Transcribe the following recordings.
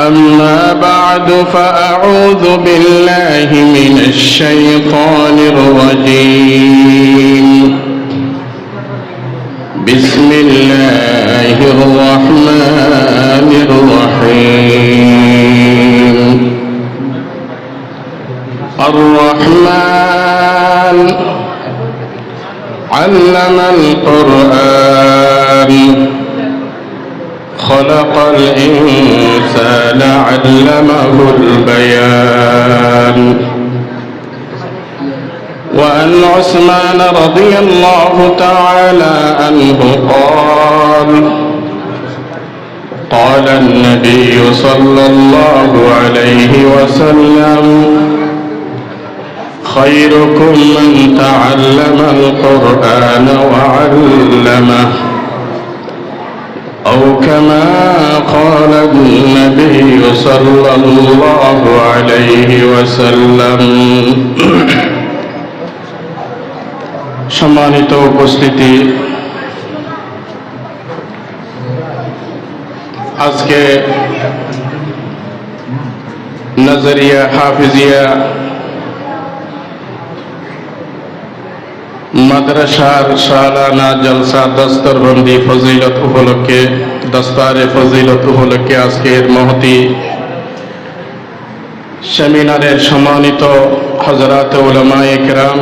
أما بعد فأعوذ بالله من الشيطان الرجيم بسم الله الرحمن الرحيم الرحمن علم القرآن خلق الإنسان علمه البيان وعن عثمان رضي الله تعالى عنه قال النبي صلى الله عليه وسلم خيركم من تعلم القرآن وعلمه أو كما قال النبي صلى الله عليه وسلم সম্মানিত উপস্থিতি, আজকে নজরিয়া হাফিজিয়া মাদ্রাসার সালানা জলসা দস্তরবন্দি ফজিলত উপলক্ষে দস্তারে ফজিলত উপলক্ষে আজকের মহতি সেমিনারের সম্মানিত হযরত উলামায়ে কেরাম,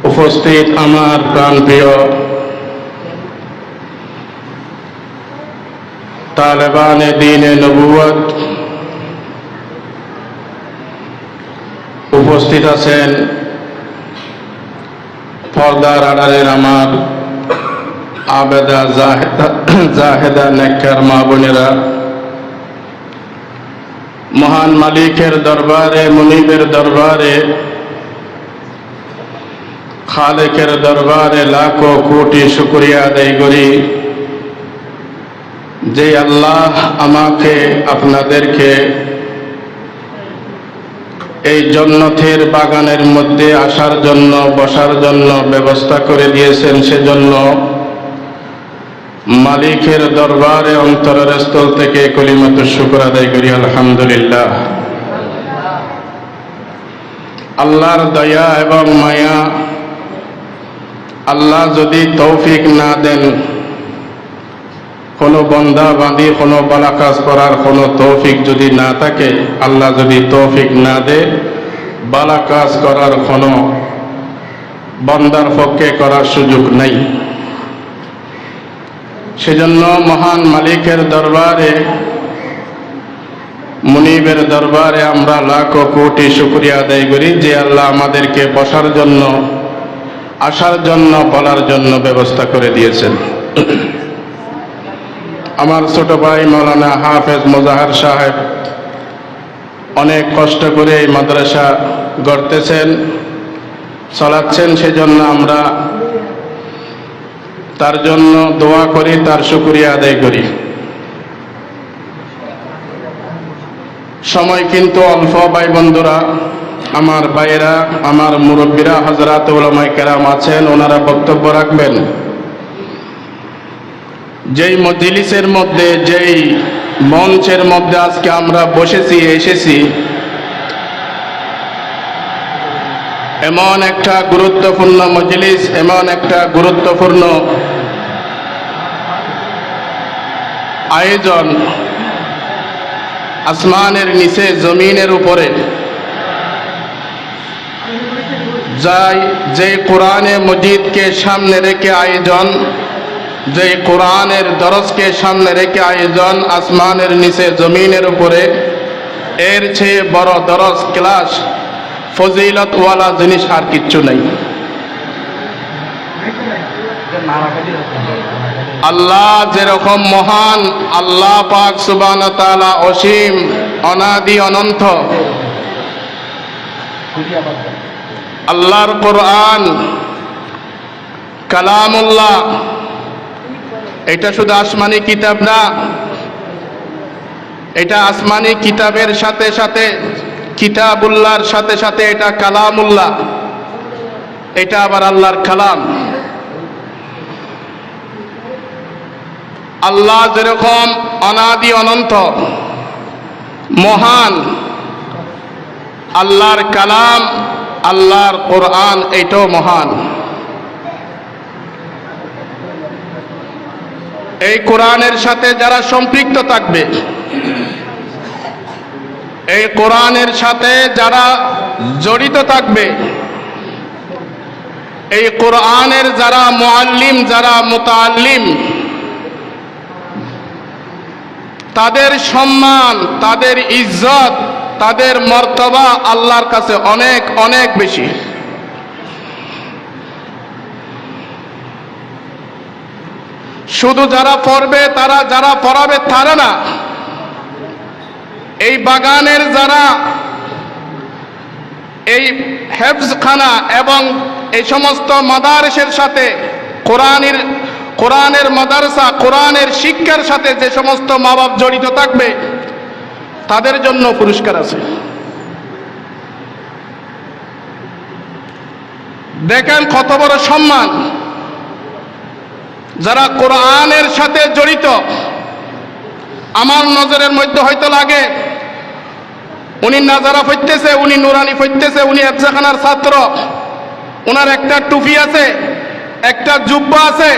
উপস্থিত আমার প্রাণপ্রিয় তালেবানে দ্বীনে নবুয়ত, উপস্থিত আছেন পর্দার আড়ালের আমার আবেদা জাহেদা নেককার মা বোনেরা, মহান মালিকের দরবারে, মুনিবের দরবারে, খালেকের দরবারে লাখো কোটি শুকরিয়া আদায় করি যে আল্লাহ আমাকে আপনাদেরকে এই জান্নাতের বাগানের মধ্যে আসার জন্য, বসার জন্য ব্যবস্থা করে দিয়েছেন। সেজন্য মালিকের দরবারে অন্তরের স্থল থেকে কলিমাতুশ শুকর আদায় করি আলহামদুলিল্লাহ। আল্লাহর দয়া এবং মায়া, আল্লাহ যদি তৌফিক না দেন, কোনো বন্দা বাঁধি কোনো ভালো কাজ করার কোনো তৌফিক যদি না থাকে, আল্লাহ যদি তৌফিক না দে, ভালো কাজ করার কোনো বন্দার পক্ষে করার সুযোগ নাই। সেজন্য মহান মালিকের দরবারে, মুনিবের দরবারে আমরা লাখো কোটি শুকরিয়া আদায় করি যে আল্লাহ আমাদেরকে বসার জন্য, আসার জন্য, বলার জন্য ব্যবস্থা করে দিয়েছেন। আমার ছোট ভাই মাওলানা হাফেজ মোজাহার সাহেব অনেক কষ্ট করে এই মাদ্রাসা গড়তেছেন, চালাচ্ছেন। সেজন্য আমরা তার জন্য দোয়া করি, তার শুকরিয়া আদায় করি। সময় কিন্তু অল্প ভাই বন্ধুরা, আমার ভাইয়েরা, আমার মুরব্বীরা, হযরত উলামায়ে কেরাম আছেন, ওনারা বক্তব্য রাখবেন। যেই মজলিসের মধ্যে, যেই মঞ্চের মধ্যে আজকে আমরা বসেছি, এসেছি, এমন একটা গুরুত্বপূর্ণ মজলিস, এমন একটা গুরুত্বপূর্ণ আয়োজন, আসমানের নিচে জমিনের উপরে, যে কোরআনে মজিদকে সামনে রেখে আয়োজন, যে কোরআনের দরজকে সামনে রেখে আয়োজন, আসমানের নিচে জমিনের উপরে, এর চেয়ে বড় দরজ, ক্লাস, ফজিলতওয়ালা জিনিস আর কিচ্ছু নেই। আল্লাহ যেরকম মহান, আল্লাহ পাক সুবহানাহু ওয়া তাআলা অসীম, অনাদি, অনন্ত। আল্লাহর কোরআন কালামুল্লাহ, এটা শুধু আসমানি কিতাব না, এটা আসমানি কিতাবের সাথে সাথে, কিতাবুল্লাহর সাথে সাথে এটা কালামুল্লাহ, এটা আবার আল্লাহর কালাম। আল্লাহ যেরকম অনাদি অনন্ত মহান, আল্লাহর কালাম, আল্লাহর কোরআন এইটাও মহান। এই কোরআনের সাথে যারা সম্পৃক্ত থাকবে, এই কোরআনের সাথে যারা জড়িত থাকবে, এই কোরআনের যারা মুআল্লিম, যারা মুতাআল্লিম, তাদের সম্মান, তাদের ইজ্জত, তাদের মর্তবা আল্লাহর কাছে অনেক অনেক বেশি। শুধু যারা পড়বে, যারা পড়াবে তারা না, এই বাগানের যারা এই হেফজখানা এবং এই সমস্ত মাদারসের সাথে কোরআনের মাদ্রাসা, কোরআনের শিক্ষার সাথে যে সমস্ত মা বাপ জড়িত থাকবে তাদের জন্য পুরস্কার আছে। দেখেন কত বড় সম্মান। যারা কোরআনের সাথে জড়িত, আমার নজরের মধ্যে হয়তো লাগে উনি নাজারা পড়তেছে, উনি নুরানি পড়তেছে, উনি হেফজখানার ছাত্র, ওনার একটা টুপি আছে, একটা জুব্বা আছে,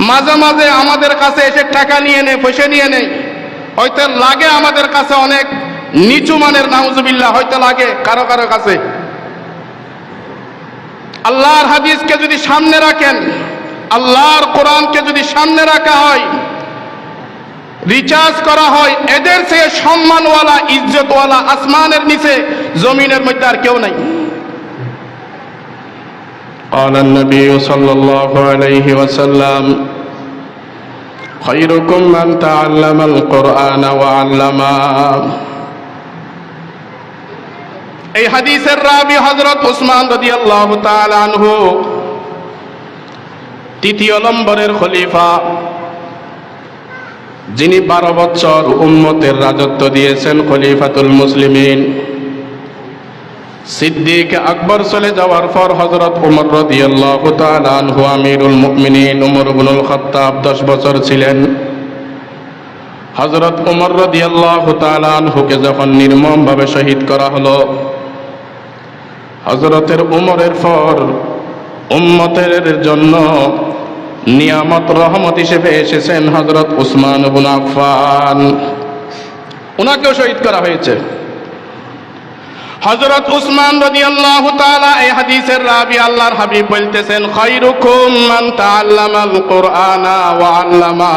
মাঝে মাঝে আমাদের কাছে এসে টাকা নিয়ে নেয়, পয়সা নিয়ে নেয়, হয়তো লাগে আমাদের কাছে অনেক নিচু মানের, নাউজুবিল্লাহ, হয়তো লাগে কারো কারো কাছে। আল্লাহর হাদিসকে যদি সামনে রাখেন, আল্লাহর কোরআনকে যদি সামনে রাখা হয়, রিচার্জ করা হয়, এদের চেয়ে সম্মানওয়ালা, ইজ্জতওয়ালা আসমানের নিচে জমিনের মধ্যে আর কেউ নাই। قال النبي صلى الله عليه وسلم خيركم من تعلم القرآن وعلمه। এই হাদিসের রাবি হযরত উসমান রাদিয়াল্লাহু তাআলা আনহু, তৃতীয় নম্বরের খলিফা, যিনি 12 বছর উম্মতের রাজত্ব দিয়েছেন, খলিফাতুল মুসলিমিন। সিদ্দিক আকবর চলে যাওয়ার পর হযরত ওমর রাদিয়াল্লাহু তাআলা আনহু আমিরুল মুমিনিন ওমর ইবনুল খাত্তাব 10 বছর ছিলেন। হযরত ওমর রাদিয়াল্লাহু তাআলা আনহুকে যখন নির্মমভাবে শহীদ করা হলো, হযরতের ওমরের পর উম্মতের জন্য নিয়ামত রহমত হিসেবে এসেছেন হযরত উসমান ইবনে আফফান, ওনাকেও শহীদ করা হয়েছে। হযরত উসমান রাদিয়াল্লাহু তাআলা এই হাদিসের রাবি, আল্লাহর হাবিব বলতেছেন খায়রুকুম মান তাআল্লামাল কুরআনা ওয়া আল্লামা।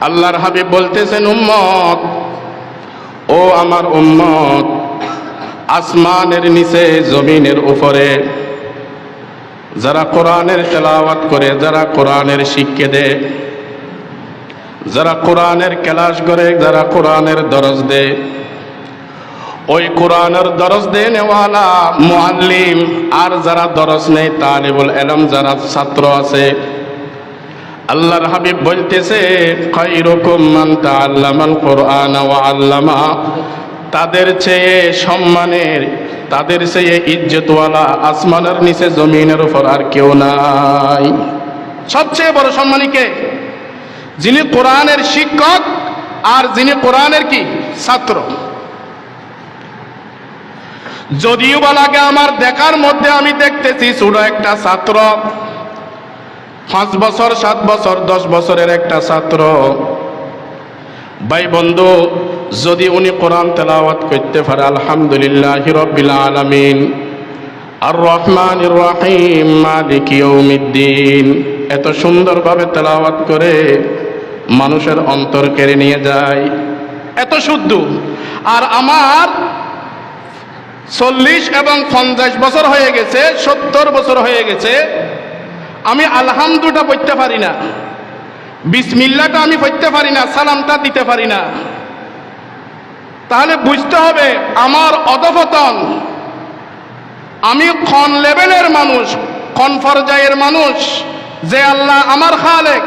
আল্লাহর হাবিব বলতেছেন, উম্মত, ও আমার উম্মত, আসমানের নিচে জমিনের উপরে যারা কোরআনের তেলাওয়াত করে, যারা কোরআনের শিক্ষা দেয়, যারা কোরআনের ক্লাস করে, যারা কোরআনের দরজ দেয়, ওই কোরআনের দরজ দেনেওয়ালা মুআল্লিম আর যারা দরজ নেই, তালিবুল ইলম যারা ছাত্র আছে, আল্লাহর হাবিব বলতেছে খায়রুকুম মান তাআল্লামাল কুরআনা ওয়া আল্লামা। তাদের চেয়ে সম্মানের, তাদের চেয়ে ইজ্জতওয়ালা আসমানের নিচে জমিনের উপর আর কেউ নাই। সবচেয়ে বড় সম্মানী কে? যিনি কোরআনের শিক্ষক আর যিনি কোরআনের কি ছাত্র। যদিও বা লাগে আমার দেখার মধ্যে, আমি দেখতেছি ছোট একটা ছাত্র, 5 বছর 7 বছর 10 বছরের একটা ছাত্র। ভাই বন্ধু, যদি উনি কোরআন তেলাওয়াত করতে পারে, আলহামদুলিল্লাহি রাব্বিল আলামিন আর রহমানির রহিম মালিক ইয়াউমিদ্দিন, এত সুন্দরভাবে তেলাওয়াত করে মানুষের অন্তর কেড়ে নিয়ে যায়, এত শুদ্ধ। আর আমার 40 এবং 50 বছর হয়ে গেছে, 70 বছর হয়ে গেছে, আমি আলহামদুটা পড়তে পারি না, বিসমিল্লাহটা আমি পড়তে পারি না, সালামটা দিতে পারি না। তাহলে বুঝতে হবে আমার অধঃপতন। আমি কোন লেভেলের মানুষ, কোন পর্যায়ের মানুষ। যে আল্লাহ আমার খালেক,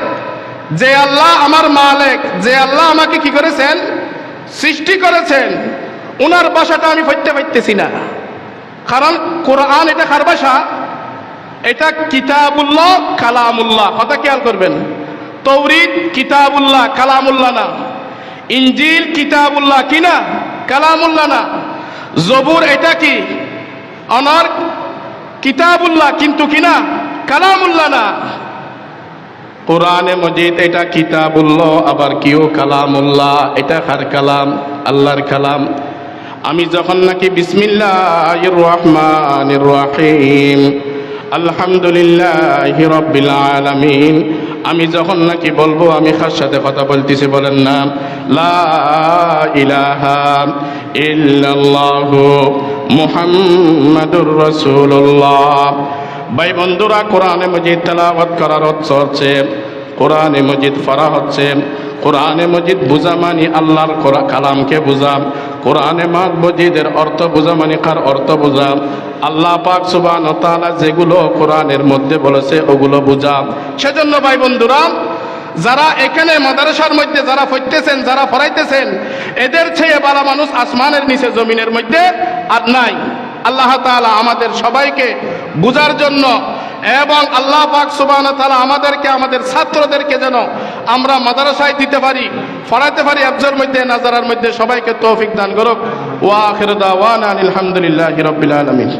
যে আল্লাহ আমার মালিক, যে আল্লাহ আমাকে কি করেছেন, সৃষ্টি করেছেন, ওনার ভাষাটা আমি পড়তে পারতেছি না। কারণ কোরআন এটা কার ভাষা? এটা কিতাবুল্লাহ কালামুল্লাহ। কথা খেয়াল করবেন, তৌরিত কিতাবুল্লাহ কালামুল্লাহ না, ইনজিল কিতাবুল্লাহ কিনা কালামুল্লাহ না, জবুর এটা কি অনর কিতাবুল্লাহ কিন্তু কিনা কালামুল্লাহ না। কোরআনে মজিদ এটা কিতাবুল্লাহ আবার কিও কালামুল্লাহ, এটা কার কালাম? আল্লাহর কালাম। আমি যখন নাকি বিসমিল্লাহির রহমানির রহিম আলহামদুলিল্লাহি রাব্বিল আলামিন আমি যখন নাকি বলবো, আমি কার সাথে কথা বলতেছি বলেন না? লা ইলাহা ইল্লাল্লাহু মুহাম্মাদুর রাসূলুল্লাহ। ভাই বন্ধুরা, কোরআনে মজিদ তেলাওয়াত করার অর্থ হচ্ছে, কোরআনে মজিদ পড়া হচ্ছে, কোরআনে মজিদ বুঝা মানে আল্লাহর কালামকে বুঝা, কোরআনে মজিদের অর্থ বুঝা মানে কার অর্থ বুঝা? আল্লাহ পাক সুবহানাহু ওয়া তাআলা যেগুলো কোরআনের মধ্যে বলেছে ওগুলো বুঝা। সেজন্য ভাই বন্ধুরা, যারা এখানে মাদ্রাসার মধ্যে যারা পড়তেছেন, যারা পড়াইতেছেন, এদের চেয়ে ভালো মানুষ আসমানের নিচে জমিনের মধ্যে আর নাই। আল্লাহ তাআলা আমাদের সবাইকে বুঝার জন্য এবং আল্লাহ পাক সুবহানাহু ওয়া তাআলা আমাদেরকে, আমাদের ছাত্রদেরকে যেন আমরা মাদ্রাসায় দিতে পারি, পড়াইতে পারি, আফজর মধ্যে নাজারার মধ্যে সবাইকে তৌফিক দান করুক। ওয়া আখিরু দাওয়ানা আলহামদুলিল্লাহি রাব্বিল আলামিন।